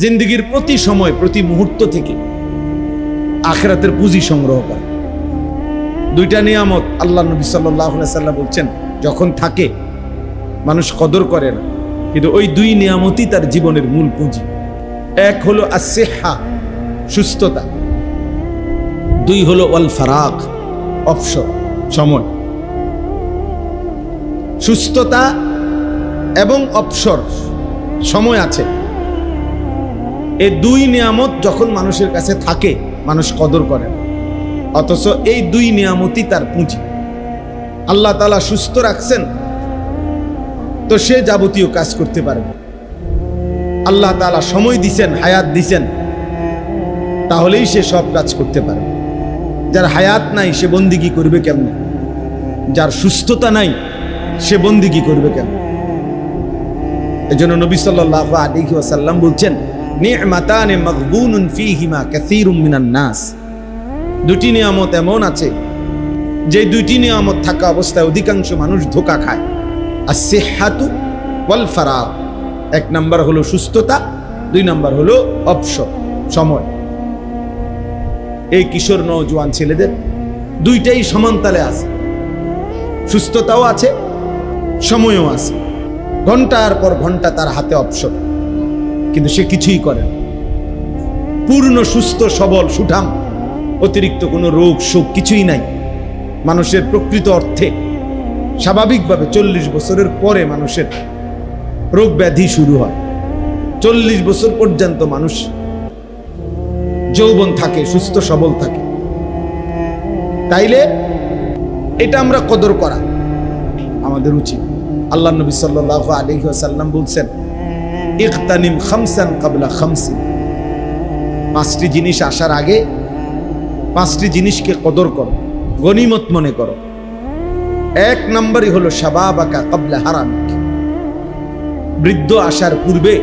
জিন্দেগির প্রতি সময় প্রতি মুহূর্ত থেকে আখিরাতের পুঁজি সংগ্রহ করা। দুইটা নিয়ামত আল্লাহ নবী সাল্লাল্লাহু আলাইহি ওয়াসাল্লাম বলছেন যখন থাকে মানুষ কদর করে না, কিন্তু ওই দুই নিয়ামতই তার জীবনের মূল পুঁজি। এক হলো আসিহা, সুস্থতা। দুই হলো ওয়াল ফারাগ, অবসর, সময়। সুস্থতা এবং অবসর, সময় আছে, এই দুই নিয়ামত যখন মানুষের কাছে থাকে মানুষ কদর করে না। অথচ এই দুই নিয়ামতই তার পুঁজি। আল্লাহ তাআলা সুস্থ রাখছেন তো সে যাবতীয় কাজ করতে পারবে। আল্লাহ তাআলা সময় দিছেন, হায়াত দিছেন, তাহলেই সে সব কাজ করতে পারবে। যার হায়াত নাই সে বন্দিগি করবে কেমনে? যার সুস্থতা নাই সে বন্দিগি করবে কেমনে? এজন্য নবী সাল্লাল্লাহু আলাইহি ওয়াসাল্লাম বলছেন, নি'মাতানে মাগবুনুন ফীহিমা কাসীরুম মিনান নাস। দুটি নিয়ামত এমন আছে যে দুইটি নিয়ামত থাকা অবস্থায় অধিকাংশ মানুষ ধোঁকা খায়। আসিহাতু ওয়াল ফারাগ, এক নাম্বার হলো সুস্থতা, দুই নাম্বার হলো অবসর, সময়। এই কিশোর নওজোয়ান ছেলেদের দুইটাই সমানতালে আছে, সুস্থতাও আছে, সময়ও আছে। ঘন্টার পর ঘন্টা তার হাতে অবসর, কিন্তু সে কিছুই করে না। পূর্ণ সুস্থ সবল সুঠাম, অতিরিক্ত কোনো রোগ শোক কিছুই নাই। মানুষের প্রকৃত অর্থে স্বাভাবিকভাবে 40 বছরের পরে মানুষের রোগ ব্যাধি শুরু হয়। 40 বছর পর্যন্ত মানুষ যৌবন থাকে, সুস্থ সবল থাকে। তাইলে এটা আমরা কদর করা আমাদের উচিত। আল্লাহ নবী সাল্লাল্লাহু আলাইহি ওয়াসাল্লাম বলছেন, ইগতানিম খামসান ক্বাবলা খামসিন। পাঁচটি জিনিস আসার আগে পাঁচটি জিনিসকে কদর করো, গনিমত মনে করো। এক নম্বরই হলো শাবাবাকা ক্বাবলা হারামিক। বৃদ্ধ আসার পূর্বে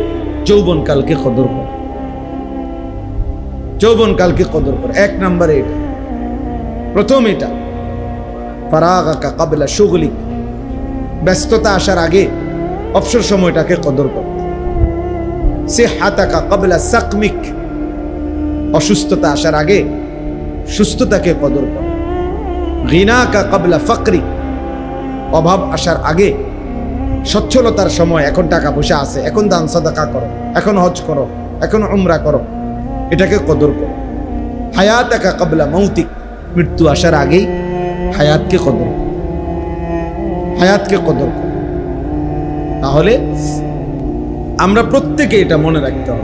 যৌবনকালকে কদর করো, যৌবনকালকে কদর করো। এক নম্বরে এটা, প্রথম এটা। ফারাগাকা ক্বাবলা শুগলিক, ব্যস্ততা আসার আগে অবসর সময়টাকে কদর করো। সিহাতাকা ক্বাবলা সাকমিক, অসুস্থতা আসার আগে সুস্থতাকে কদর করো। গিনাকা ক্বাবলা ফাকরিক, অভাব আসার আগে সচ্ছলতার সময়, এখন টাকা পয়সা আছে, এখন দান সাদাকা করো, এখন হজ করো, এখন উমরা করো, এটাকে কদর করো। হায়াতাকা ক্বাবলা মৌতিক, মৃত্যু আসার আগেই হায়াতকে কদর, হায়াতকে কদর করো। তাহলে আমরা প্রত্যেকে এটা মনে রাখতে হবে।